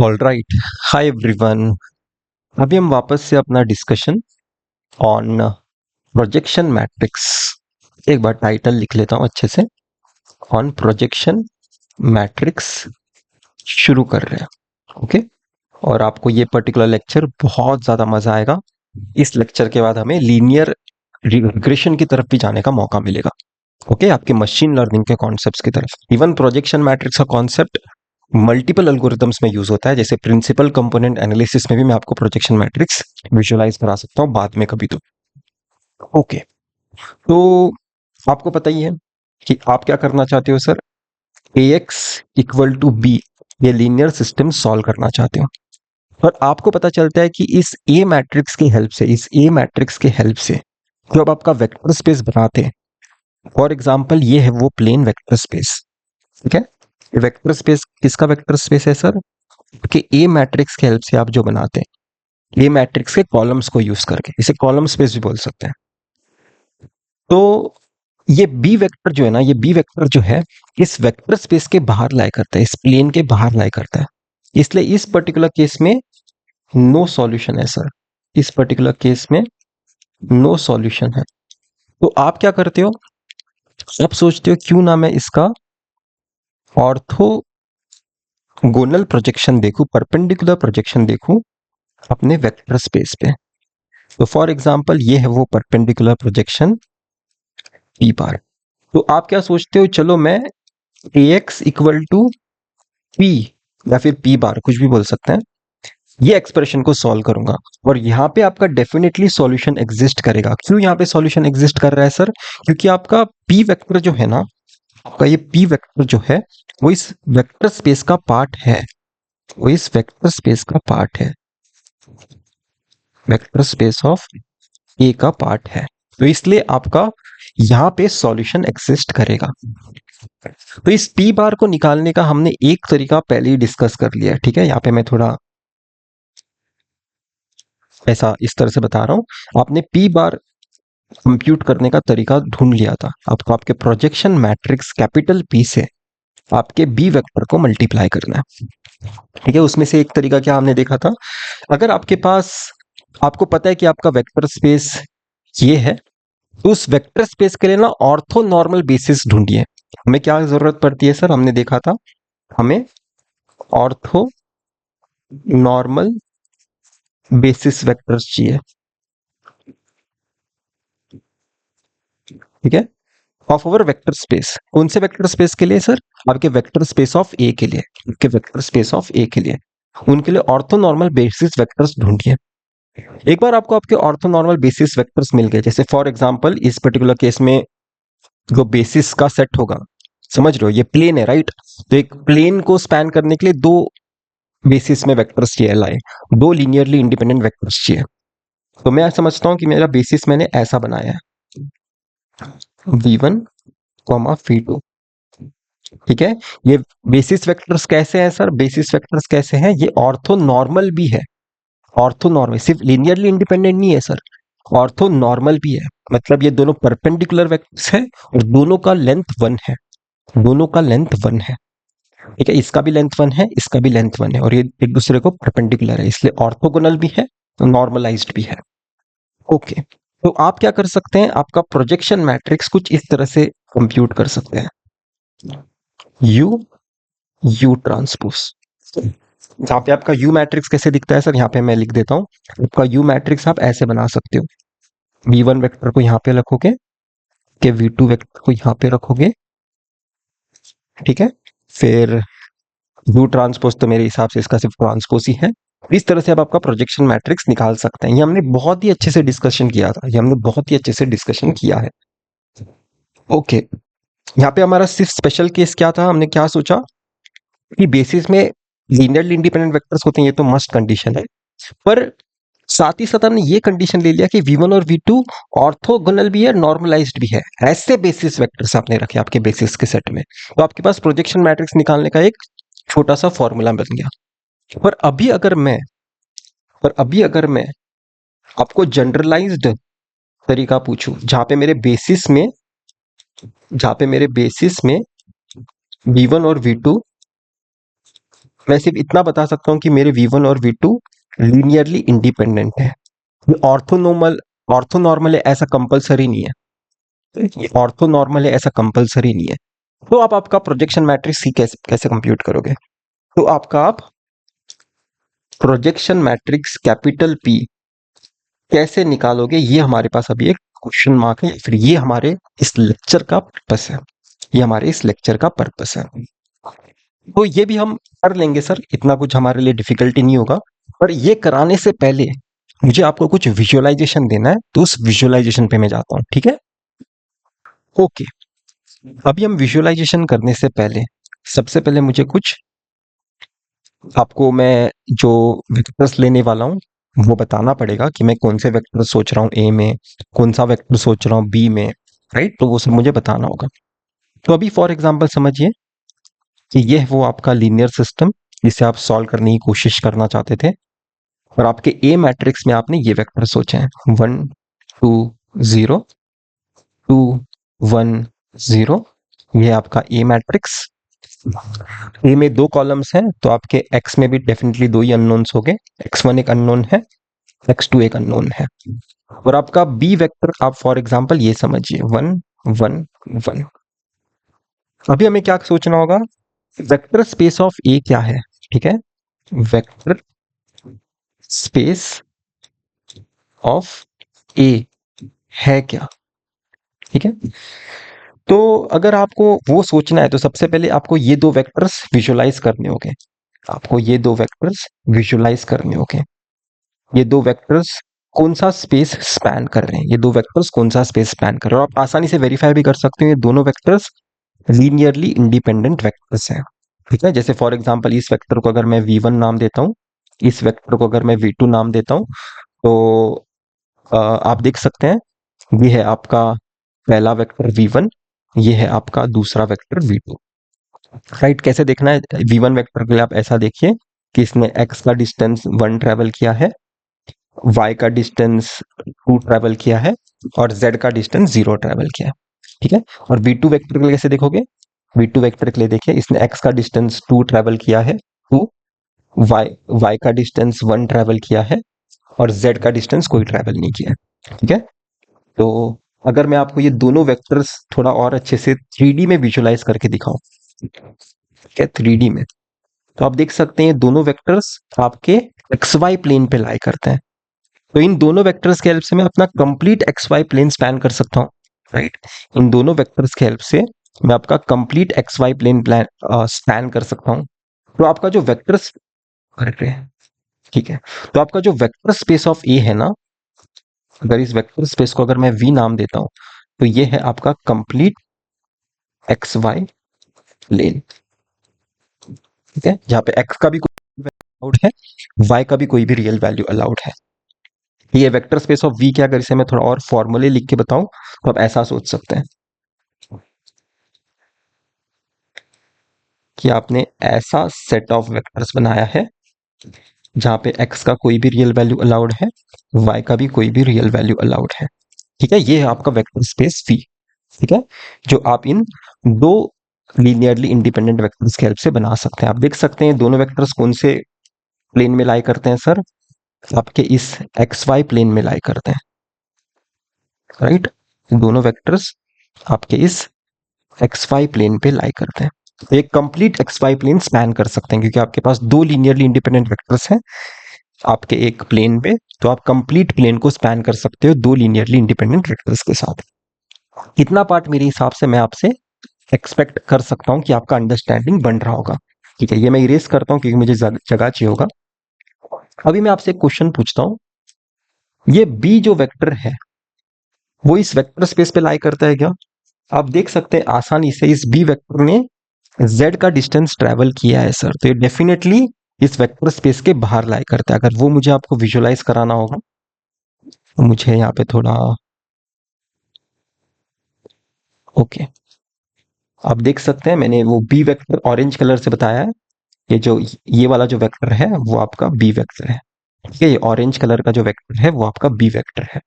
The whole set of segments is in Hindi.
All right. Hi everyone. अभी हम वापस से अपना डिस्कशन ऑन प्रोजेक्शन मैट्रिक्स, एक बार टाइटल लिख लेता हूँ अच्छे से, ऑन प्रोजेक्शन मैट्रिक्स शुरू कर रहे हैं। ओके, और आपको ये पर्टिकुलर लेक्चर बहुत ज़्यादा मज़ा आएगा। इस लेक्चर के बाद हमें लीनियर रिग्रेशन की तरफ भी जाने का मौका मिलेगा। ओके, आपके मशीन लर्निंग के कॉन्सेप्ट्स की तरफ। इवन प्रोजेक्शन मैट्रिक्स का कॉन्सेप्ट मल्टीपल एल्गोरिथम्स में यूज होता है, जैसे प्रिंसिपल कंपोनेंट एनालिसिस में भी मैं आपको प्रोजेक्शन मैट्रिक्स विजुअलाइज करा सकता हूँ बाद में कभी तो। ओके, तो आपको पता ही है कि आप क्या करना चाहते हो sir. ax equal to b, ये लीनियर सिस्टम सॉल्व करना चाहते हो। और आपको पता चलता है कि इस ए मैट्रिक्स की हेल्प से, इस ए मैट्रिक्स के हेल्प से जब आपका वेक्टर स्पेस बनाते हैं, फॉर एग्जाम्पल ये है वो प्लेन वेक्टर स्पेस। ठीक है, वेक्टर स्पेस किसका वेक्टर स्पेस है सर, कि ए मैट्रिक्स की हेल्प से आप जो बनाते हैं, ए मैट्रिक्स के कॉलम्स को यूज करके, इसे कॉलम स्पेस भी बोल सकते हैं। तो ये बी वेक्टर जो है ना, ये बी वेक्टर जो है इस वेक्टर स्पेस के बाहर लाई करता है, इस प्लेन के बाहर लाई करता है। इसलिए इस पर्टिकुलर केस में नो सॉल्यूशन है सर, इस पर्टिकुलर केस में नो सॉल्यूशन है। तो आप क्या करते हो, आप सोचते हो क्यों ना मैं इसका ऑर्थोगोनल प्रोजेक्शन देखूं, परपेंडिकुलर प्रोजेक्शन देखूं अपने वेक्टर स्पेस पे। तो फॉर एग्जाम्पल ये है वो परपेंडिकुलर प्रोजेक्शन पी बार। तो आप क्या सोचते हो, चलो मैं ax इक्वल टू पी या फिर पी बार, कुछ भी बोल सकते हैं, ये एक्सप्रेशन को सॉल्व करूंगा। और यहाँ पे आपका डेफिनेटली सॉल्यूशन एग्जिस्ट करेगा। क्यों यहाँ पे सॉल्यूशन एग्जिस्ट कर रहा है सर, क्योंकि आपका पी वेक्टर जो है ना, आपका ये पी वेक्टर जो है वो इस वेक्टर स्पेस का पार्ट है, वो इस वेक्टर स्पेस का पार्ट है, वेक्टर स्पेस ऑफ ए का पार्ट है। तो इसलिए आपका यहाँ पे सॉल्यूशन एग्जिस्ट करेगा। तो इस पी बार को निकालने का हमने एक तरीका पहले ही डिस्कस कर लिया है। ठीक है, यहाँ पे मैं थोड़ा ऐसा इस तरह से बता रहा हूँ। आपने पी बार कंप्यूट करने का तरीका ढूंढ लिया था। आपको आपके प्रोजेक्शन मैट्रिक्स कैपिटल पी से आपके बी वेक्टर को मल्टीप्लाई करना है। ठीक है, उसमें से एक तरीका क्या हमने देखा था, अगर आपके पास, आपको पता है कि आपका वेक्टर स्पेस ये है, तो उस वेक्टर स्पेस के लिए ना ऑर्थो नॉर्मल बेसिस ढूंढिए। हमें क्या जरूरत पड़ती है सर, हमने देखा था हमें ऑर्थो नॉर्मल बेसिस वेक्टर्स चाहिए। ठीक है, ऑफ ओवर वेक्टर स्पेस, कौन से वेक्टर स्पेस के लिए सर, आपके वेक्टर स्पेस ऑफ ए के लिए, आपके वेक्टर स्पेस ऑफ ए के लिए, उनके लिए ऑर्थो नॉर्मल बेसिस वेक्टर्स ढूंढिए। एक बार आपको आपके ऑर्थो नॉर्मल बेसिस वेक्टर्स मिल गए, जैसे फॉर एग्जांपल इस पर्टिकुलर केस में जो बेसिस का सेट होगा, समझ रहे हो ये प्लेन है राइट, तो एक प्लेन को स्पैन करने के लिए दो बेसिस में वेक्टर्स चाहिए, लाए दो लीनियरली इंडिपेंडेंट वेक्टर्स चाहिए। तो मैं समझता हूं कि मेरा बेसिस मैंने ऐसा बनाया है, v1 कॉमा v2। ठीक है, ये बेसिस वेक्टर्स कैसे हैं सर, बेसिस वेक्टर्स कैसे हैं, ये ऑर्थो नॉर्मल भी है। ऑर्थो नॉर्मल सिर्फ लीनियरली इंडिपेंडेंट नहीं है सर, ऑर्थो नॉर्मल भी है। मतलब ये दोनों परपेंडिकुलर वेक्टर्स है और दोनों का लेंथ 1 है, दोनों का लेंथ 1 है। ठीक है, इसका भी लेंथ 1 है, इसका भी लेंथ 1 है, और ये एक दूसरे को परपेंडिकुलर है, इसलिए ऑर्थोगोनल भी है, नॉर्मलाइज्ड भी है। ओके, तो आप क्या कर सकते हैं, आपका प्रोजेक्शन मैट्रिक्स कुछ इस तरह से कंप्यूट कर सकते हैं, यू ट्रांसपोज। जहाँ पे आपका यू मैट्रिक्स कैसे दिखता है सर, यहाँ पे मैं लिख देता हूँ। आपका यू मैट्रिक्स आप ऐसे बना सकते हो, v1 वेक्टर को यहाँ पे रखोगे, के v2 वेक्टर को यहाँ पे रखोगे। ठीक है, फिर यू ट्रांसपोज तो मेरे हिसाब से इसका सिर्फ ट्रांसपोज ही है। इस तरह से आप आपका प्रोजेक्शन मैट्रिक्स निकाल सकते हैं। ये हमने बहुत ही अच्छे से डिस्कशन किया था, ये हमने बहुत ही अच्छे से डिस्कशन किया है। ओके, यहाँ पे हमारा सिर्फ स्पेशल केस क्या था, हमने क्या सोचा कि बेसिस में लीनियरली इंडिपेंडेंट वेक्टर्स होते हैं, ये तो मस्ट कंडीशन है, पर साथ ही साथ हमने ये कंडीशन ले लिया कि v1 और v2 ऑर्थोगोनल भी है, नॉर्मलाइज्ड भी है। ऐसे बेसिस वेक्टर्स आपने रखे आपके बेसिस के सेट में, तो आपके पास प्रोजेक्शन मैट्रिक्स निकालने का एक छोटा सा फॉर्मूला बन गया। पर अभी अगर मैं आपको जनरलाइज्ड तरीका पूछूं, जहां पे मेरे बेसिस में v1 और v2 मैं सिर्फ इतना बता सकता हूँ कि मेरे V1 और V2 लीनियरली इंडिपेंडेंट है। ये ऑर्थोनॉर्मल है ऐसा कंपलसरी नहीं है। ये ऑर्थोनॉर्मल है ऐसा कंपलसरी नहीं है। तो आप आपका प्रोजेक्शन मैट्रिक्स ही कैसे कैसे कंप्यूट करोगे? तो आपका आप प्रोजेक्शन मैट्रिक्स कैपिटल पी कैसे निकालोगे, ये हमारे पास अभी एक क्वेश्चन मार्क है, फिर ये हमारे इस लेक्चर का पर्पस है। ये हमारे इस लेक्चर का पर्पस है। तो ये भी हम कर लेंगे सर, इतना कुछ हमारे लिए डिफिकल्टी नहीं होगा। पर ये कराने से पहले मुझे आपको कुछ विजुअलाइजेशन देना है, तो उस विजुअलाइजेशन पे मैं जाता हूँ, ठीक है? ओके। अभी हम विजुअलाइजेशन करने से पहले सबसे पहले मुझे कुछ आपको मैं जो वेक्टर्स लेने वाला हूँ वो बताना पड़ेगा कि मैं कौन से वेक्टर सोच रहा हूँ ए में, कौन सा वेक्टर सोच रहा हूँ बी में, राइट? तो वो सब मुझे बताना होगा। तो अभी फॉर एग्जांपल समझिए कि ये है वो आपका लीनियर सिस्टम जिसे आप सॉल्व करने की कोशिश करना चाहते थे, और आपके ए मैट्रिक्स में आपने ये वेक्टर सोचे हैं 1 2 0 2 1 0। ये आपका ए मैट्रिक्स। ए में दो कॉलम्स हैं तो आपके एक्स में भी डेफिनेटली दो ही अननोन्स हो गए। x1 एक अननोन है, x2 एक अननोन है। और आपका बी वेक्टर आप फॉर एग्जांपल ये समझिए 1 1 1। अभी हमें क्या सोचना होगा, वेक्टर स्पेस ऑफ ए क्या है? ठीक है, वेक्टर स्पेस ऑफ ए है क्या? ठीक है। तो अगर आपको वो सोचना है तो सबसे पहले आपको ये दो वेक्टर्स विजुअलाइज करने होंगे। आपको ये दो वेक्टर्स विजुअलाइज करने होंगे। ये दो वेक्टर्स कौन सा स्पेस स्पैन कर रहे हैं, ये दो वेक्टर्स कौन सा स्पेस स्पैन कर रहे हैं, और आप आसानी से वेरीफाई भी कर सकते हो ये दोनों वेक्टर्स लीनियरली इंडिपेंडेंट वेक्टर्स हैं। ठीक है, जैसे फॉर एग्जांपल इस वेक्टर को अगर मैं V1 नाम देता हूँ, इस वेक्टर को अगर मैं V2 नाम देता हूँ, तो आप देख सकते हैं ये है आपका पहला वेक्टर V1, ये है आपका दूसरा वेक्टर V2। राइट, कैसे देखना है? V1 वेक्टर के लिए आप ऐसा देखिए कि इसने x का डिस्टेंस 1 ट्रेवल किया है, y का डिस्टेंस 2 ट्रेवल किया है, और z का डिस्टेंस 0 ट्रेवल किया है। ठीक है, और V2 वेक्टर के लिए कैसे देखोगे? V2 वेक्टर के लिए देखिए इसने x का डिस्टेंस 2 ट्रेवल किया है 2, y y का डिस्टेंस 1 ट्रेवल किया है, और z का डिस्टेंस कोई ट्रेवल नहीं किया है। ठीक है, तो अगर मैं आपको ये दोनों वेक्टर्स थोड़ा और अच्छे से 3D में विजुअलाइज करके दिखाऊं, ठीक है, 3D में, तो आप देख सकते हैं ये दोनों वेक्टर्स आपके एक्स वाई प्लेन पे लाई करते हैं। तो इन दोनों वेक्टर्स की हेल्प से मैं अपना complete x Y plane span कर सकता हूँ। राइट, इन दोनों वेक्टर्स की हेल्प से मैं आपका complete x Y plane plan span कर सकता हूँ। तो आपका जो वेक्टर, ठीक है, तो आपका जो वेक्टर स्पेस ऑफ ए है ना, अगर इस वेक्टर स्पेस को अगर मैं वी नाम देता हूं, तो ये है आपका कंप्लीट एक्स वाई प्लेन। ठीक है, जहां पे एक्स का भी कोई अलाउड है, वाई का भी कोई भी रियल वैल्यू अलाउड है। ये वेक्टर स्पेस ऑफ वी क्या, अगर इसे मैं थोड़ा और फॉर्मूले लिख के बताऊं तो आप ऐसा सोच सकते हैं कि आपने ऐसा सेट ऑफ वेक्टर्स बनाया है जहां पे एक्स का कोई भी रियल वैल्यू अलाउड है, वाई का भी कोई भी रियल वैल्यू अलाउड है। ठीक है, ये है आपका वेक्टर स्पेस वी। ठीक है, जो आप इन दो लीनियरली इंडिपेंडेंट वेक्टर्स की हेल्प से बना सकते हैं। आप देख सकते हैं दोनों वेक्टर्स कौन से प्लेन में लाई करते हैं सर? आपके इस एक्स वाई प्लेन में लाई करते हैं। राइट, दोनों वेक्टर्स आपके इस एक्स वाई प्लेन पे लाई करते हैं। तो एक complete x Y plane span कर सकते हैं क्योंकि आपके पास दो लीनियरली इंडिपेंडेंट वेक्टर्स हैं आपके एक प्लेन पे, तो आप कंप्लीट प्लेन को स्पैन कर सकते हो दो लीनियरली इंडिपेंडेंट वेक्टर्स के साथ। इतना पार्ट मेरे हिसाब से मैं आपसे एक्सपेक्ट कर सकता हूं कि आपका अंडरस्टैंडिंग बन रहा होगा। ठीक है, ये मैं इरेज करता हूं क्योंकि मुझे जगह चाहिए होगा। अभी मैं आपसे एक क्वेश्चन पूछता हूं, ये बी जो वेक्टर है वो इस वेक्टर स्पेस पे लाई करता है क्या? आप देख सकते हैं आसानी से इस बी वेक्टर ने z का डिस्टेंस ट्रेवल किया है सर, तो ये डेफिनेटली इस वेक्टर स्पेस के बाहर लाई करता है। अगर वो मुझे आपको विजुअलाइज कराना होगा तो मुझे यहाँ पे थोड़ा, ओके, आप देख सकते हैं मैंने वो बी वेक्टर ऑरेंज कलर से बताया है। ये जो ये वाला जो वेक्टर है वो आपका बी वेक्टर है। ठीक है, ये ऑरेंज कलर का जो वेक्टर है वो आपका बी वेक्टर है।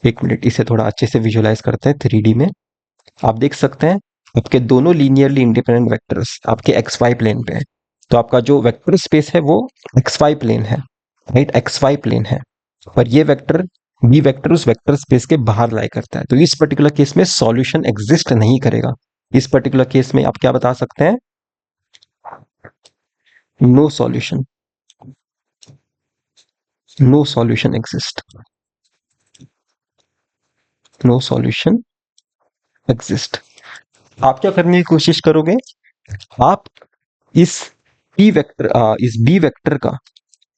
एक मिनट, इसे थोड़ा अच्छे से विजुअलाइज करते हैं 3D में। आप देख सकते हैं आपके दोनों लीनियरली इंडिपेंडेंट वेक्टर्स आपके एक्स वाई प्लेन पे हैं। तो आपका जो वेक्टर स्पेस है वो एक्स वाई प्लेन है, राइट, एक्स वाई प्लेन है, पर ये वेक्टर बी वेक्टर उस वेक्टर स्पेस के बाहर लाई करता है, तो इस पर्टिकुलर केस में सॉल्यूशन एग्जिस्ट नहीं करेगा। इस पर्टिकुलर केस में आप क्या बता सकते हैं? No solution, no solution exist, no solution exist. आप क्या करने की कोशिश करोगे? आप इस पी वेक्टर इस बी वेक्टर का,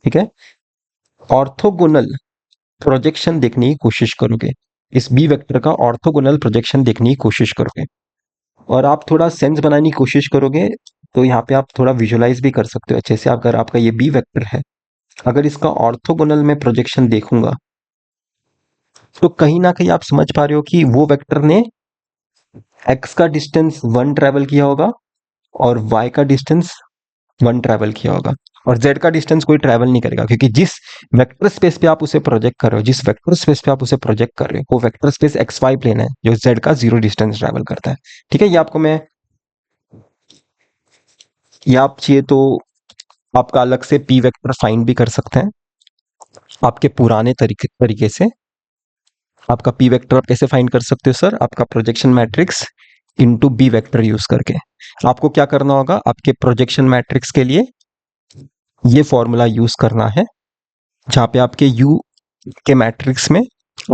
ठीक है, ऑर्थोगोनल प्रोजेक्शन देखने की कोशिश करोगे, इस बी वेक्टर का ऑर्थोगोनल प्रोजेक्शन देखने की कोशिश करोगे, और आप थोड़ा सेंस बनाने की कोशिश करोगे। तो यहाँ पे आप थोड़ा विजुलाइज भी कर सकते हो अच्छे से। अगर आपका ये बी वेक्टर है, अगर इसका ऑर्थोगोनल में प्रोजेक्शन देखूंगा, तो कहीं ना कहीं आप समझ पा रहे हो कि वो वेक्टर ने एक्स का डिस्टेंस 1 ट्रेवल किया होगा और वाई का डिस्टेंस 1 ट्रेवल किया होगा, और जेड का डिस्टेंस कोई ट्रेवल नहीं करेगा, क्योंकि जिस वेक्टर स्पेस पे आप उसे प्रोजेक्ट कर रहे हो, जिस वेक्टर स्पेस पे आप उसे प्रोजेक्ट कर रहे हो, वो vector space x Y plane है जो जेड का 0 डिस्टेंस ट्रेवल करता है। ठीक है, ये आपको मैं, ये आप चाहिए तो आपका अलग से पी वेक्टर फाइंड भी कर सकते हैं आपके पुराने तरीके से। आपका पी वेक्टर आप कैसे फाइंड कर सकते हो सर? आपका projection matrix into b vector use करके। आपको क्या करना होगा? आपके प्रोजेक्शन मैट्रिक्स के लिए ये फॉर्मूला यूज करना है, जहां पे आपके यू के मैट्रिक्स में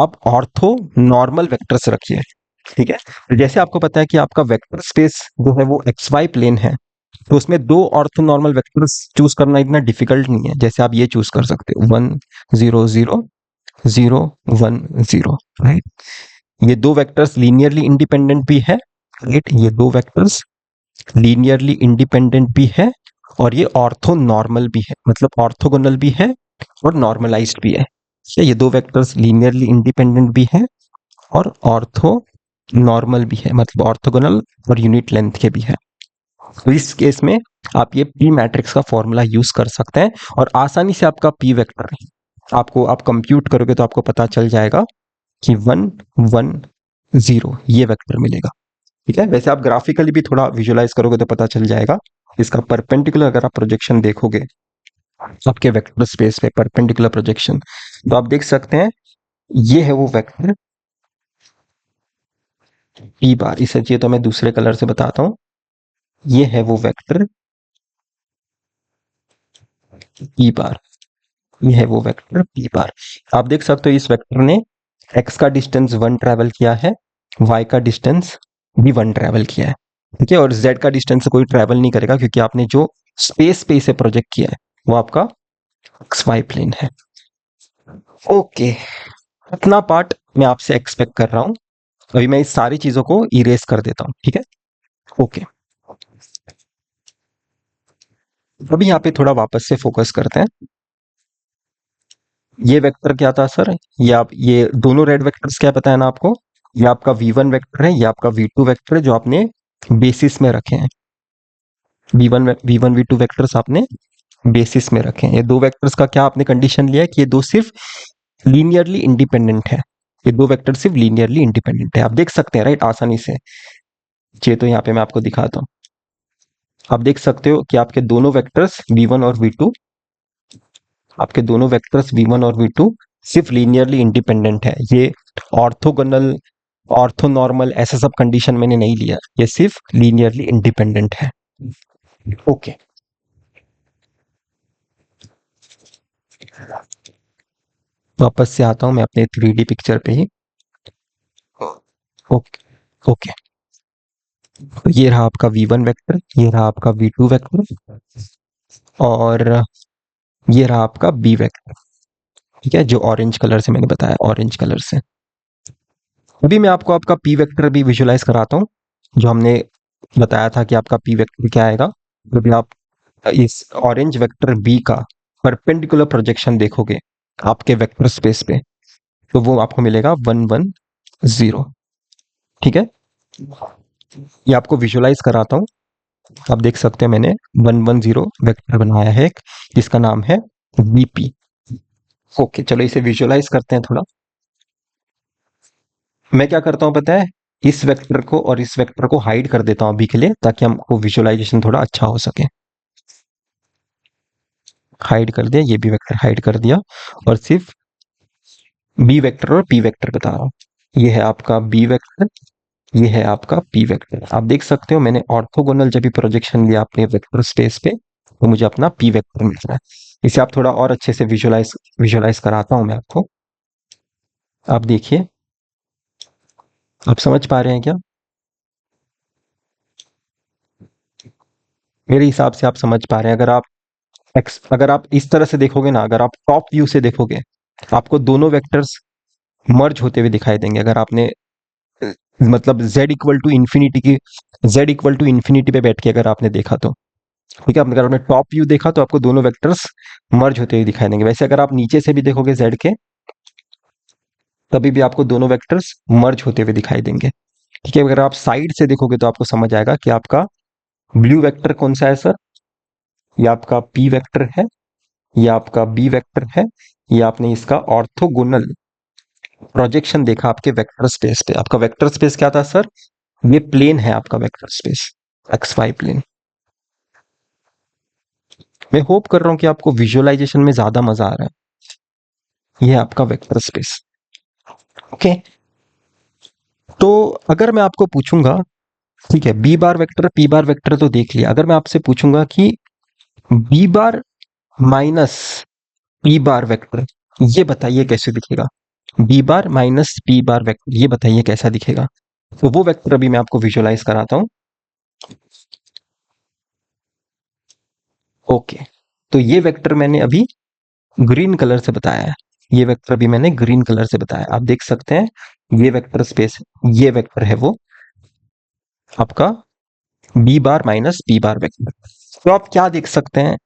आप ऑर्थो नॉर्मल वेक्टर्स रखिए। ठीक है, तो जैसे आपको पता है कि आपका वेक्टर स्पेस जो है वो एक्स वाई प्लेन है, तो उसमें दो ऑर्थो नॉर्मल वेक्टर्स चूज करना इतना डिफिकल्ट नहीं है। जैसे आप ये चूज कर सकते हो 1 0 0 0 1 0, राइट। ये दो वेक्टर्स लीनियरली इंडिपेंडेंट भी है, राइट, ये दो वेक्टर्स लीनियरली इंडिपेंडेंट भी है, और ये ऑर्थो नॉर्मल भी है, मतलब ऑर्थोगोनल भी है और नॉर्मलाइज्ड भी है। ये दो वेक्टर्स लीनियरली इंडिपेंडेंट भी है और ऑर्थो नॉर्मल भी है, मतलब ऑर्थोगोनल और यूनिट लेंथ के भी है। तो इस केस में आप ये पी मैट्रिक्स का फॉर्मूला यूज कर सकते हैं, और आसानी से आपका पी वेक्टर आपको, आप कंप्यूट करोगे तो आपको पता चल जाएगा कि 1 1 0 ये वेक्टर मिलेगा। ठीक है, वैसे आप ग्राफिकली भी थोड़ा विजुलाइज करोगे तो पता चल जाएगा। इसका परपेंडिकुलर अगर आप प्रोजेक्शन देखोगे आपके वेक्टर स्पेस पे, परपेंडिकुलर प्रोजेक्शन, तो आप देख सकते हैं ये है वो वेक्टर पी बार। इसे चाहिए तो मैं दूसरे कलर से बताता हूं। ये है वो वेक्टर पी बार, ये है वो वेक्टर पी बार। आप देख सकते हो इस वेक्टर ने एक्स का डिस्टेंस 1 ट्रेवल किया है, वाई का डिस्टेंस भी 1 ट्रेवल किया है, ठीक है, और जेड का डिस्टेंस कोई ट्रेवल नहीं करेगा, क्योंकि आपने जो स्पेस पे इसे प्रोजेक्ट किया है वो आपका एक्स वाई प्लेन है। ओके, इतना पार्ट मैं आपसे एक्सपेक्ट कर रहा हूं। अभी मैं इस सारी चीजों को इरेज कर देता हूं, ठीक है। ओके, अभी यहाँ पे थोड़ा वापस से फोकस करते हैं। ये वेक्टर क्या था सर? ये आप, ये दोनों रेड वेक्टर्स क्या पता है ना आपको? ये आपका V1 वेक्टर है, ये आपका V2 वेक्टर है, जो आपने बेसिस में रखे हैं। V1 V2 वेक्टर्स आपने बेसिस में रखे हैं। ये दो वेक्टर्स का क्या आपने कंडीशन लिया है कि ये दो सिर्फ लीनियरली इंडिपेंडेंट है। ये दो वेक्टर सिर्फ लीनियरली इंडिपेंडेंट है, आप देख सकते हैं, राइट, आसानी से। ये तो यहाँ पे मैं आपको दिखाता हूँ। आप देख सकते हो कि आपके दोनों वेक्टर्स V1 और V2, आपके दोनों वेक्टर्स V1 और V2 सिर्फ लीनियरली इंडिपेंडेंट है। ये ऑर्थोगोनल, ऑर्थोनॉर्मल ऐसा सब कंडीशन मैंने नहीं लिया, ये सिर्फ लीनियरली इंडिपेंडेंट है। ओके, वापस से आता हूं मैं अपने 3D पिक्चर पे ही। ओके, ओके, तो ये रहा आपका V1 वेक्टर, ये रहा आपका V2 वेक्टर, और ये रहा आपका B वेक्टर, ठीक है, जो ऑरेंज कलर से मैंने बताया, ऑरेंज कलर से। अभी मैं आपको आपका P वेक्टर भी विजुलाइज कराता हूँ, जो हमने बताया था कि आपका P वेक्टर क्या आएगा। जब आप इस ऑरेंज वेक्टर B का परपेंडिकुलर प्रोजेक्शन देखोगे आपके वेक्टर स्पेस पे, तो वो आपको मिलेगा 1 1 0। ठीक है, ये आपको विजुलाइज कराता हूँ। आप देख सकते हैं मैंने 1 1 0 वेक्टर बनाया है एक, जिसका नाम है बीपी। ओके, चलो इसे विजुलाइज करते हैं थोड़ा। मैं क्या करता हूँ पता है? इस वेक्टर को और इस वेक्टर को हाइड कर देता हूँ अभी के लिए, ताकि हमको विजुअलाइजेशन थोड़ा अच्छा हो सके। हाइड कर दिया, ये भी वेक्टर हाइड कर दिया, और सिर्फ बी वेक्टर और पी वेक्टर बता रहा हूँ। ये है आपका बी वेक्टर, ये है आपका पी वेक्टर। आप देख सकते हो मैंने ऑर्थोगोनल जब भी प्रोजेक्शन लिया अपने वेक्टर स्पेस पे तो मुझे अपना पी वेक्टर मिल रहा है। इसे आप थोड़ा और अच्छे से विजुलाइज कराता हूं मैं आपको। आप देखिए, आप समझ पा रहे हैं क्या? मेरे हिसाब से आप समझ पा रहे हैं। अगर आप इस तरह से देखोगे ना, अगर आप टॉप व्यू से देखोगे, आपको दोनों वेक्टर्स मर्ज होते हुए दिखाई देंगे। अगर आपने मतलब z इक्वल टू इन्फिनिटी पे बैठ के अगर आपने देखा तो ठीक है। अगर आपने टॉप व्यू देखा तो आपको दोनों वेक्टर्स मर्ज होते हुए दिखाई देंगे। वैसे अगर आप नीचे से भी देखोगे z के, तभी भी आपको दोनों वेक्टर्स मर्ज होते हुए दिखाई देंगे। ठीक है, अगर आप साइड से देखोगे तो आपको समझ आएगा कि आपका ब्लू वेक्टर कौन सा है सर। ये आपका p वेक्टर है, ये आपका b वेक्टर है, ये आपने इसका ऑर्थोगोनल प्रोजेक्शन देखा आपके वेक्टर स्पेस पे। आपका वेक्टर स्पेस क्या था सर? ये प्लेन है आपका vector space, x Y plane. मैं होप कर रहा हूं कि आपको विजुअलाइजेशन में ज्यादा मजा आ रहा है। ये है आपका वेक्टर स्पेस। ओके, तो अगर मैं आपको पूछूंगा, ठीक है, b bar vector p bar vector तो देख लिया, अगर मैं आपसे पूछूंगा कि B bar minus P bar vector, ये बताइए कैसे दिखेगा। B bar minus P bar vector, ये बताइए कैसा दिखेगा। तो वो वेक्टर अभी मैं आपको विजुअलाइज कराता हूं। ओके, तो ये वेक्टर मैंने अभी ग्रीन कलर से बताया है। ये वेक्टर अभी मैंने ग्रीन कलर से बताया, आप देख सकते हैं। ये वेक्टर स्पेस, ये वेक्टर है वो आपका B bar minus P bar vector. तो आप क्या देख सकते हैं,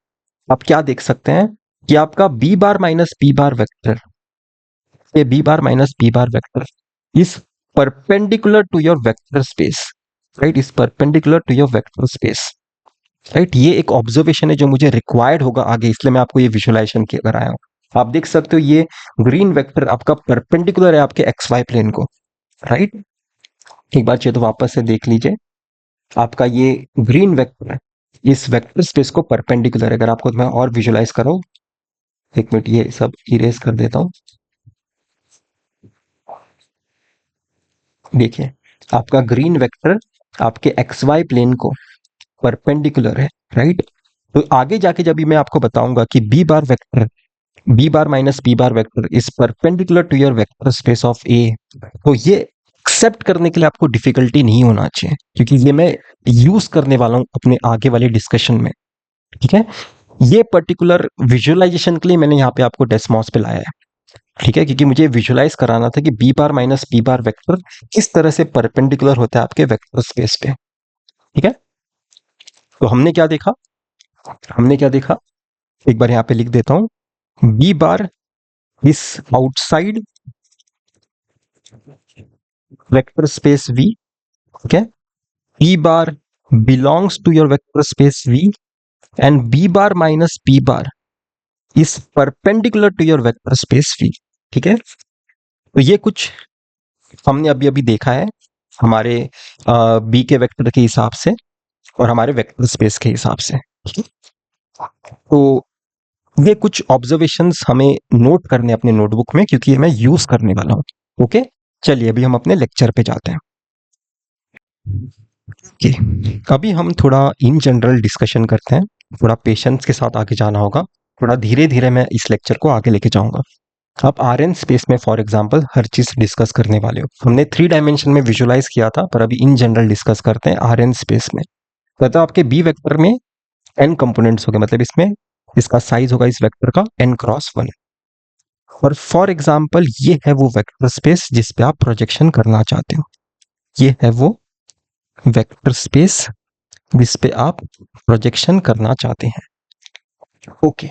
आप क्या देख सकते हैं कि आपका B bar minus P bar vector, ये B bar minus P bar vector is perpendicular to your vector space, right, is perpendicular to your vector space, right. ये एक ऑब्जर्वेशन है जो मुझे रिक्वायर्ड होगा आगे, इसलिए मैं आपको ये विजुअलाइजेशन कराया हूं। आप देख सकते हो ये ग्रीन वेक्टर आपका परपेंडिकुलर है आपके एक्स वाई प्लेन को, राइट। एक बार चाहिए तो वापस से देख लीजिए, आपका ये ग्रीन वेक्टर इस वेक्टर स्पेस को परपेंडिकुलर है। अगर आपको मैं और विजुअलाइज कराऊं, एक मिनट ये सब इरेज कर देता हूं। देखिए, आपका ग्रीन वेक्टर आपके एक्स वाई प्लेन को परपेंडिकुलर है, राइट। तो आगे जाके जब भी मैं आपको बताऊंगा कि B bar vector, B bar minus P bar vector is perpendicular to your vector space of A, तो ये एक्सेप्ट करने के लिए आपको डिफिकल्टी नहीं होना चाहिए, क्योंकि ये मैं यूज करने वाला हूं अपने आगे वाले डिस्कशन में। ठीक है, ये पर्टिकुलर विजुअलाइजेशन के लिए मैंने यहाँ पे आपको डेस्मॉस पे लाया है। ठीक है, क्योंकि मुझे विजुअलाइज कराना था कि B bar minus P bar vector किस तरह से परपेंडिकुलर होता है आपके वेक्टर स्पेस पे। ठीक है, तो हमने क्या देखा, एक बार यहाँ पे लिख देता हूं। B bar is outside vector space v, ठीक है। P bar belongs to your vector space v and b bar minus P bar is perpendicular to your vector space v. ठीक है, तो ये कुछ हमने अभी अभी देखा है हमारे बी के वेक्टर के हिसाब से और हमारे वेक्टर स्पेस के हिसाब से। ठीक है, तो ये कुछ ऑब्जर्वेशंस हमें नोट करने अपने नोटबुक में, क्योंकि ये मैं यूज करने वाला हूं। ओके, चलिए अभी हम अपने लेक्चर पे जाते हैं। ओके, अभी हम थोड़ा इन जनरल डिस्कशन करते हैं। थोड़ा पेशेंस के साथ आगे जाना होगा, थोड़ा धीरे धीरे मैं इस लेक्चर को आगे लेके जाऊंगा। आप आर एन स्पेस में फॉर एग्जांपल हर चीज डिस्कस करने वाले हो। हमने 3 डायमेंशन में विजुअलाइज किया था, पर अभी इन जनरल डिस्कस करते हैं आर एन स्पेस में। मतलब आपके बी वेक्टर में n कंपोनेंट्स हो गए, मतलब इसमें इसका साइज होगा इस वेक्टर का n×1। और फॉर एग्जांपल ये है वो वेक्टर स्पेस जिस पे आप प्रोजेक्शन करना चाहते हो। ये है वो वेक्टर स्पेस जिस पे आप प्रोजेक्शन करना चाहते हैं। ओके,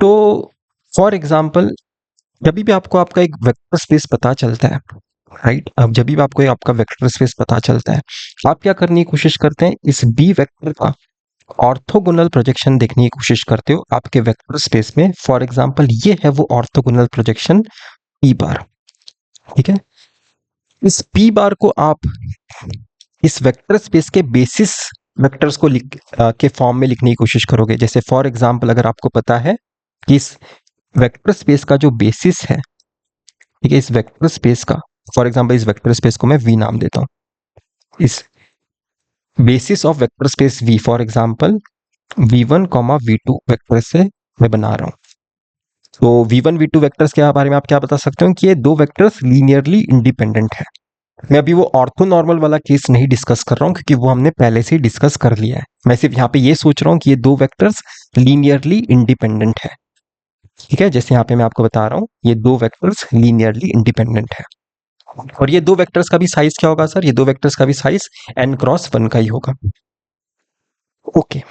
तो फॉर एग्जांपल जब भी आपको आपका एक वेक्टर स्पेस पता चलता है, राइट, अब जब भी आपको आपका वेक्टर स्पेस पता चलता है, आप क्या करने की कोशिश करते हैं, इस बी वेक्टर का ऑर्थोगोनल प्रोजेक्शन देखने की कोशिश करते हो आपके वेक्टर स्पेस में। फॉर एग्जांपल ये है वो ऑर्थोगोनल प्रोजेक्शन पी बार। ठीक है, इस पी बार को आप इस वेक्टर स्पेस के बेसिस वेक्टर्स को के फॉर्म में लिखने की कोशिश करोगे। जैसे फॉर एग्जांपल अगर आपको पता है कि इस वेक्टर स्पेस का जो बेसिस है, ठीक है, इस वेक्टर स्पेस का, फॉर एग्जांपल इस वेक्टर स्पेस को मैं वी नाम देता हूँ। इस basis of vector space v, for example v1 comma v2 vector से मैं बना रहा हूँ। तो v1 v2 वेक्टर्स के बारे में आप क्या बता सकते हो कि ये दो वेक्टर्स लीनियरली इंडिपेंडेंट है। मैं अभी वो ऑर्थोनॉर्मल वाला केस नहीं डिस्कस कर रहा हूँ क्योंकि वो हमने पहले से ही डिस्कस कर लिया है। मैं सिर्फ यहाँ पे ये सोच रहा हूँ कि ये दो वेक्टर्स लीनियरली इंडिपेंडेंट है। ठीक है, जैसे यहाँ पे मैं आपको बता रहा हूँ ये दो वेक्टर्स लीनियरली इंडिपेंडेंट है। और ये दो वेक्टर्स का भी साइज क्या होगा सर? ये दो वेक्टर्स का भी साइज n×1 का ही होगा। ओके,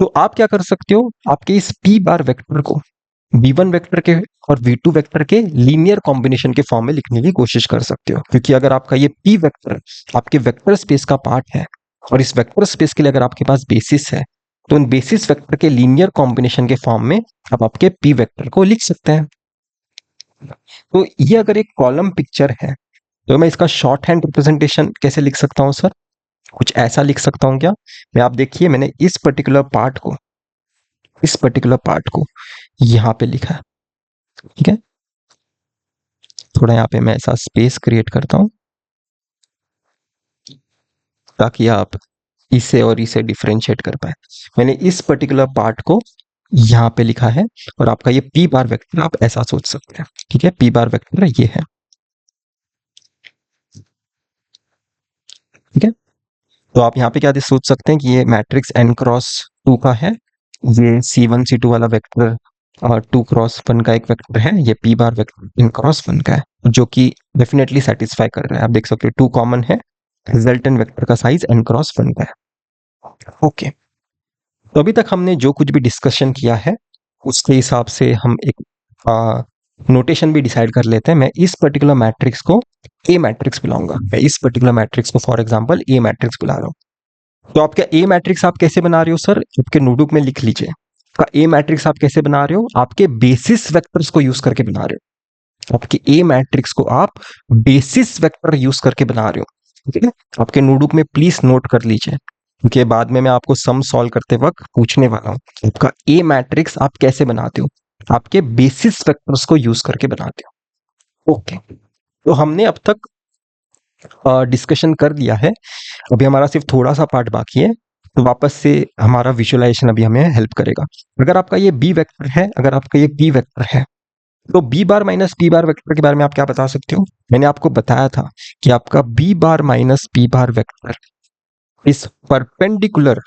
तो आप क्या कर सकते हो, आपके इस p बार वेक्टर को v1 वेक्टर के और v2 वेक्टर के लीनियर कॉम्बिनेशन के फॉर्म में लिखने की कोशिश कर सकते हो। क्योंकि अगर आपका ये p वेक्टर आपके वेक्टर स्पेस का पार्ट है और इस वेक्टर स्पेस के लिए अगर आपके पास बेसिस है, तो उन बेसिस वेक्टर के लीनियर कॉम्बिनेशन के फॉर्म में आप आपके p वेक्टर को लिख सकते हैं। तो ये अगर एक कॉलम पिक्चर है तो मैं इसका शॉर्ट हैंड रिप्रेजेंटेशन कैसे लिख सकता हूँ सर? कुछ ऐसा लिख सकता हूँ क्या? मैं, आप देखिए मैंने इस पर्टिकुलर पार्ट को यहाँ पे लिखा है। ठीक है, थोड़ा यहाँ पे मैं ऐसा स्पेस क्रिएट करता हूँ ताकि आप इसे और इसे डिफरेंशिएट कर पाए। मैंने इस पर्टिकुलर पार्ट को यहाँ पे लिखा है और आपका ये p बार वेक्टर आप ऐसा सोच सकते हैं। ठीक है, p बार वेक्टर ये है। ठीक है, तो आप यहाँ पे क्या सोच सकते हैं कि ये मैट्रिक्स n×2 का है, ये C1 C2 वाला वेक्टर 2×1 का एक वेक्टर है, ये p बार वेक्टर n×1 का है, जो कि डेफिनेटली सेटिस्फाई कर रहा है। आप देख सकते हो 2 कॉमन है, रिजल्टेंट वेक्टर का साइज n×1 का है। ओके, तो अभी तक हमने जो कुछ भी डिस्कशन किया है उसके हिसाब से हम एक नोटेशन भी डिसाइड कर लेते हैं। मैं इस पर्टिकुलर मैट्रिक्स को ए मैट्रिक्स बुलाऊंगा। मैं इस पर्टिकुलर मैट्रिक्स को फॉर एग्जांपल ए मैट्रिक्स बुला रहा हूँ। तो आपका ए मैट्रिक्स आप कैसे बना रहे हो सर? आपके नोटबुक में लिख लीजिए। आपका ए मैट्रिक्स आप कैसे बना रहे हो? आपके बेसिस वेक्टर्स को यूज करके बना रहे हो। आपके ए मैट्रिक्स को आप बेसिस वेक्टर यूज करके बना रहे हो। ठीक है, आपके नोटबुक में प्लीज नोट कर लीजिए क्योंकि बाद में मैं आपको सम सॉल्व करते वक्त पूछने वाला हूँ। आपका ए मैट्रिक्स आप कैसे बनाते हो? आपके बेसिस वेक्टर्स को यूज करके बनाते हो। ओके, तो हमने अब तक डिस्कशन कर लिया है। अभी हमारा सिर्फ थोड़ा सा पार्ट बाकी है, तो वापस से हमारा विजुअलाइजेशन अभी हमें हेल्प करेगा। अगर आपका ये बी वेक्टर है, अगर आपका ये पी वेक्टर है, तो b bar minus P bar vector के बारे में आप क्या बता सकते हो? मैंने आपको बताया था कि आपका B bar minus P bar vector is perpendicular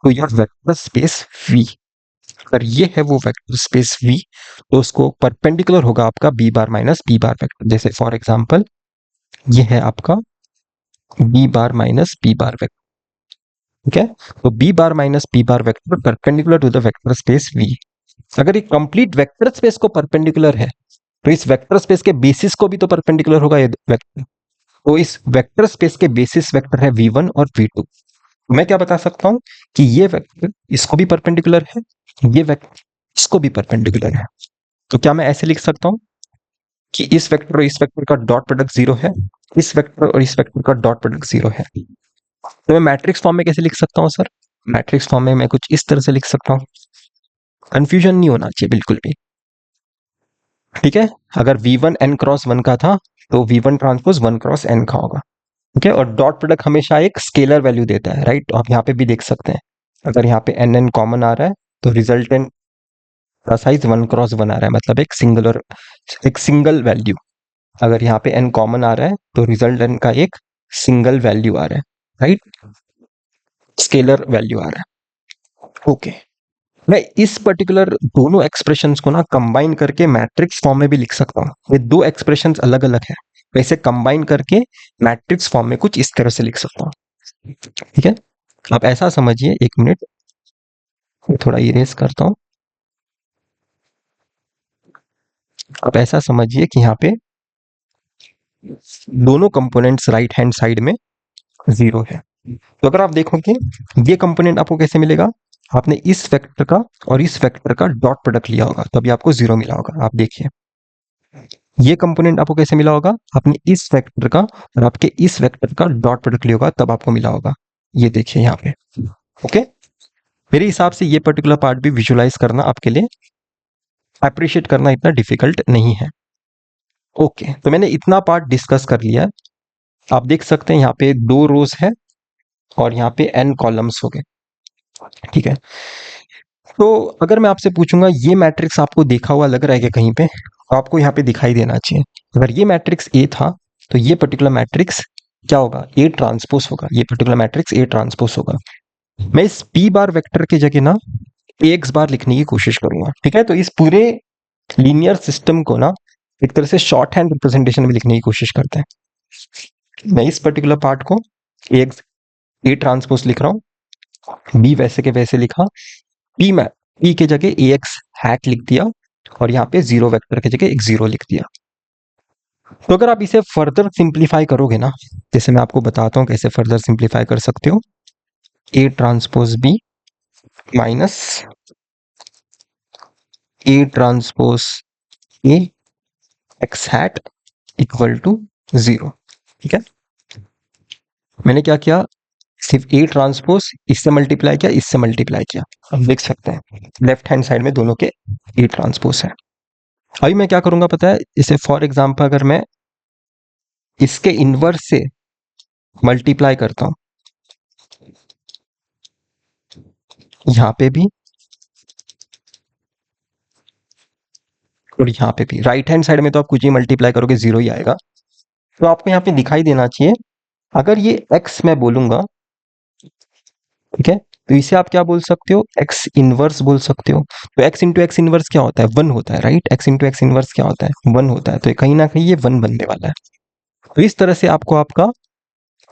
to your vector space v. अगर ये है वो वेक्टर स्पेस वी, तो उसको परपेंडिकुलर होगा आपका B bar minus P bar vector. जैसे फॉर एग्जांपल ये है आपका B bar minus P bar vector. ठीक है, तो b bar minus P bar vector perpendicular to the vector space v. अगर ये कंप्लीट वेक्टर स्पेस को परपेंडिकुलर है तो इस वेक्टर स्पेस के बेसिस को भी तो परपेंडिकुलर होगा ये वेक्टर। तो इस वेक्टर स्पेस के बेसिस वेक्टर है v1 और v2। मैं क्या बता सकता हूं कि ये वेक्टर इसको भी परपेंडिकुलर है, ये वेक्टर इसको भी परपेंडिकुलर है। तो क्या मैं ऐसे लिख सकता हूं कि इस वेक्टर और इस वेक्टर का डॉट प्रोडक्ट 0 है, इस वेक्टर और इस वेक्टर का डॉट प्रोडक्ट 0 है। तो मैं मैट्रिक्स फॉर्म में कैसे लिख सकता हूं सर? मैट्रिक्स फॉर्म में मैं कुछ इस तरह से लिख सकता हूं। कंफ्यूजन नहीं होना चाहिए बिल्कुल भी। ठीक है, अगर v1 n×1 का था तो v1 ट्रांसपोज 1×n का होगा। ठीक है, और डॉट प्रोडक्ट हमेशा एक स्केलर वैल्यू देता है, राइट? तो आप यहाँ पे भी देख सकते हैं, अगर यहाँ पे n कॉमन आ रहा है तो रिजल्टेंट का साइज 1×1 आ रहा है, मतलब एक सिंगल वैल्यू। अगर यहाँ पे n कॉमन आ रहा है तो रिजल्टेंट का एक सिंगल वैल्यू आ रहा है, राइट? स्केलर वैल्यू आ रहा है। ओके, मैं इस पर्टिकुलर दोनों एक्सप्रेशंस को ना कंबाइन करके मैट्रिक्स फॉर्म में भी लिख सकता हूँ। ये दो एक्सप्रेशंस अलग अलग है, वैसे कंबाइन करके मैट्रिक्स फॉर्म में कुछ इस तरह से लिख सकता हूँ। ठीक है, आप ऐसा समझिए, एक मिनट मैं थोड़ा इरेज करता हूँ। आप ऐसा समझिए कि यहाँ पे दोनों कंपोनेंट्स राइट हैंड साइड में 0 है। तो अगर आप देखोगे ये कंपोनेंट आपको कैसे मिलेगा? आपने इस वेक्टर का और इस वेक्टर का डॉट प्रोडक्ट लिया होगा तभी आपको 0 मिला होगा। आप देखिए ये कंपोनेंट आपको कैसे मिला होगा? आपने इस वेक्टर का और आपके इस वेक्टर का डॉट प्रोडक्ट लिया होगा तब आपको मिला होगा। ये देखिए यहाँ पे। ओके, मेरे हिसाब से ये पर्टिकुलर पार्ट भी विजुलाइज करना आपके लिए, अप्रिशिएट करना इतना डिफिकल्ट नहीं है। ओके, तो मैंने इतना पार्ट डिस्कस कर लिया है। आप देख सकते हैं यहाँ पे 2 रोज है और यहाँ पे n कॉलम्स हो गए। ठीक है, तो अगर मैं आपसे पूछूंगा ये मैट्रिक्स आपको देखा हुआ लग रहा है कि कहीं पे, तो आपको यहाँ पे दिखाई देना चाहिए। अगर ये मैट्रिक्स ए था तो ये पर्टिकुलर मैट्रिक्स क्या होगा, ए ट्रांसपोज होगा। ये पर्टिकुलर मैट्रिक्स ए ट्रांसपोज होगा। मैं इस पी बार वेक्टर की जगह ना एक्स बार लिखने की कोशिश करूंगा। ठीक है, तो इस पूरे लीनियर सिस्टम को ना एक तरह से शॉर्ट हैंड रिप्रेजेंटेशन में लिखने की कोशिश करते हैं। मैं इस पर्टिकुलर पार्ट को एक्स ए ट्रांसपोज लिख रहा हूँ, बी वैसे के वैसे लिखा, पी में पी के जगह ए एक्स हैट लिख दिया और यहाँ पे जीरो वेक्टर की जगह एक जीरो लिख दिया। तो अगर आप इसे फर्दर सिंप्लीफाई करोगे ना, जैसे मैं आपको बताता हूँ कैसे फर्दर सिंप्लीफाई कर सकते हो, a transpose b minus a transpose a x hat equal to zero. ठीक है, मैंने क्या किया, सिर्फ ए ट्रांसपोज इससे मल्टीप्लाई किया, इससे मल्टीप्लाई किया। अब देख सकते हैं लेफ्ट हैंड साइड में दोनों के ए ट्रांसपोज है। अभी मैं क्या करूंगा पता है, इसे फॉर एग्जांपल अगर मैं इसके इनवर्स से मल्टीप्लाई करता हूं, यहां पे भी और यहां पे भी, राइट हैंड साइड में तो आप कुछ ही मल्टीप्लाई करोगे जीरो ही आएगा। तो आपको यहाँ पे दिखाई देना चाहिए, अगर ये x मैं बोलूंगा, ठीक है, तो इसे आप क्या बोल सकते हो, x इनवर्स बोल सकते हो। तो x इंटू एक्स इनवर्स क्या होता है, 1 होता है, right. x into x inverse क्या होता है, 1 होता है। तो कहीं ना कहीं ये 1 बनने वाला है। तो इस तरह से आपको आपका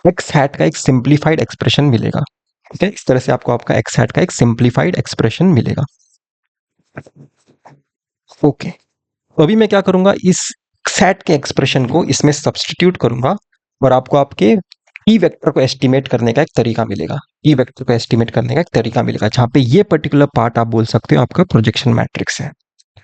x हैट का एक सिंप्लीफाइड एक्सप्रेशन मिलेगा। ठीक है, इस तरह से आपको आपका x हैट का एक सिंप्लीफाइड एक्सप्रेशन मिलेगा। ओके, तो अभी मैं क्या करूंगा, इस सेट के एक्सप्रेशन को इसमें सब्स्टिट्यूट करूंगा और आपको आपके ई वेक्टर को एस्टिमेट करने का एक तरीका मिलेगा। ई वेक्टर को एस्टिमेट करने का एक तरीका मिलेगा, जहां पे ये पर्टिकुलर पार्ट आप बोल सकते हो आपका प्रोजेक्शन मैट्रिक्स है।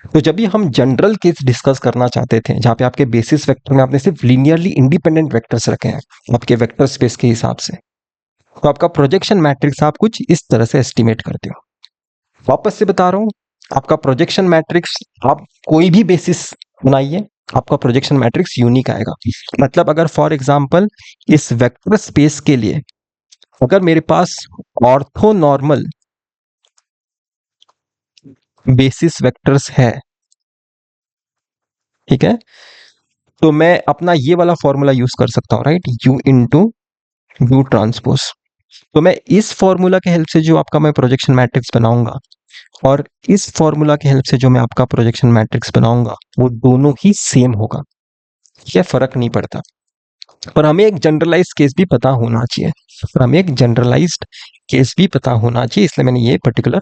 तो जब भी हम जनरल केस डिस्कस करना चाहते थे, जहां पे आपके बेसिस वेक्टर में आपने सिर्फ लीनियरली इंडिपेंडेंट वेक्टर्स रखे हैं आपके वेक्टर स्पेस के हिसाब से, तो आपका प्रोजेक्शन मैट्रिक्स आप कुछ इस तरह से एस्टिमेट करते हो। वापस से बता रहा हूं, आपका प्रोजेक्शन मैट्रिक्स आप कोई भी बेसिस बनाइए, आपका प्रोजेक्शन मैट्रिक्स यूनिक आएगा। मतलब अगर फॉर एग्जांपल इस वेक्टर स्पेस के लिए अगर मेरे पास ऑर्थोनॉर्मल बेसिस वेक्टर्स है, ठीक है, तो मैं अपना ये वाला फॉर्मूला यूज कर सकता हूं, right, you into you transpose. तो मैं इस फॉर्मूला के हेल्प से जो आपका मैं प्रोजेक्शन मैट्रिक्स बनाऊंगा और इस फॉर्मूला की हेल्प से जो मैं आपका प्रोजेक्शन मैट्रिक्स बनाऊंगा, वो दोनों ही सेम होगा। ये फर्क नहीं पड़ता। पर हमें एक जनरलाइज्ड केस भी पता होना चाहिए, पर हमें एक जनरलाइज्ड केस भी पता होना चाहिए, इसलिए मैंने ये पर्टिकुलर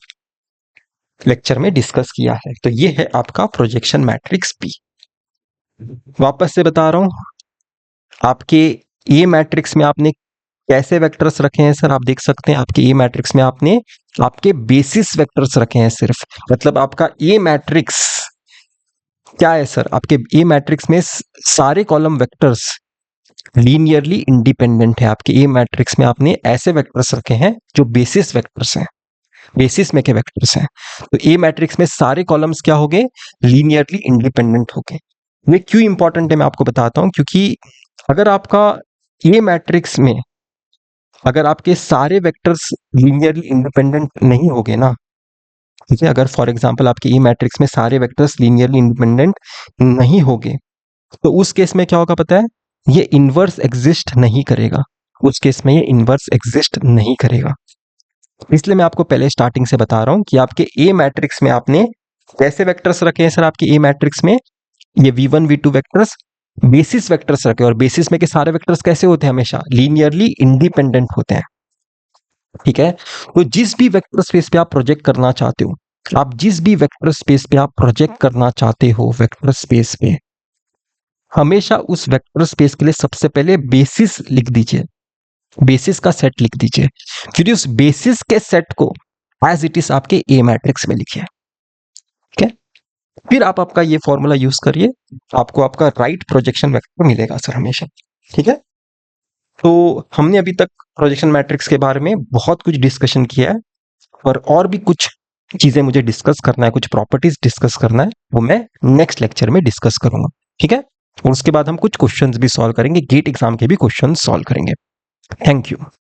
लेक्चर में डिस्कस किया है। तो ये है आपका प्रोजेक्शन मैट्रिक्स पी। वापस से बता रहा हूं, आपके ए मैट्रिक्स में आपने कैसे वेक्टर्स रखे हैं सर, आप देख सकते हैं आपके ए मैट्रिक्स में आपने आपके बेसिस वेक्टर्स रखे हैं सिर्फ। मतलब आपका ए मैट्रिक्स क्या है सर, आपके ए मैट्रिक्स में सारे कॉलम वेक्टर्स लीनियरली इंडिपेंडेंट है। आपके ए मैट्रिक्स में आपने ऐसे वेक्टर्स रखे हैं जो बेसिस वेक्टर्स हैं, बेसिस में के वेक्टर्स हैं। तो ए मैट्रिक्स में सारे कॉलम्स क्या हो गए, लीनियरली इंडिपेंडेंट हो गए। ये क्यों इंपॉर्टेंट है मैं आपको बताता हूं, क्योंकि अगर आपका ए मैट्रिक्स में अगर आपके सारे वेक्टर्स लीनियरली इंडिपेंडेंट नहीं होंगे ना, ठीक है, अगर फॉर एग्जांपल आपके ई मैट्रिक्स में सारे वेक्टर्स लीनियरली इंडिपेंडेंट नहीं होंगे, तो उस केस में क्या होगा पता है, ये इनवर्स एग्जिस्ट नहीं करेगा। उस केस में ये इनवर्स एग्जिस्ट नहीं करेगा। इसलिए मैं आपको पहले स्टार्टिंग से बता रहा हूं कि आपके ए मैट्रिक्स में आपने कैसे वेक्टर्स रखे हैं सर, आपके ए मैट्रिक्स में ये v1 v2 vectors basis vectors रखे, और बेसिस में के सारे वेक्टर्स कैसे होते हैं, हमेशा लीनियरली इंडिपेंडेंट होते हैं। ठीक है, तो जिस भी वेक्टर स्पेस पे आप प्रोजेक्ट करना चाहते हो, आप जिस भी वेक्टर स्पेस पे आप प्रोजेक्ट करना चाहते हो, वेक्टर स्पेस पे हमेशा उस वेक्टर स्पेस के लिए सबसे पहले बेसिस लिख दीजिए, बेसिस का सेट लिख दीजिए, क्योंकि उस बेसिस के सेट को एज इट इज आपके ए मैट्रिक्स में लिखिए। ठीक है, फिर आप आपका ये फॉर्मूला यूज करिए, आपको आपका राइट प्रोजेक्शन वेक्टर मिलेगा सर हमेशा। ठीक है, तो हमने अभी तक प्रोजेक्शन मैट्रिक्स के बारे में बहुत कुछ डिस्कशन किया है, और भी कुछ चीजें मुझे डिस्कस करना है, कुछ प्रॉपर्टीज डिस्कस करना है, वो मैं नेक्स्ट लेक्चर में डिस्कस करूंगा। ठीक है, और उसके बाद हम कुछ क्वेश्चंस भी सॉल्व करेंगे, गेट एग्जाम के भी क्वेश्चन सॉल्व करेंगे। Thank you.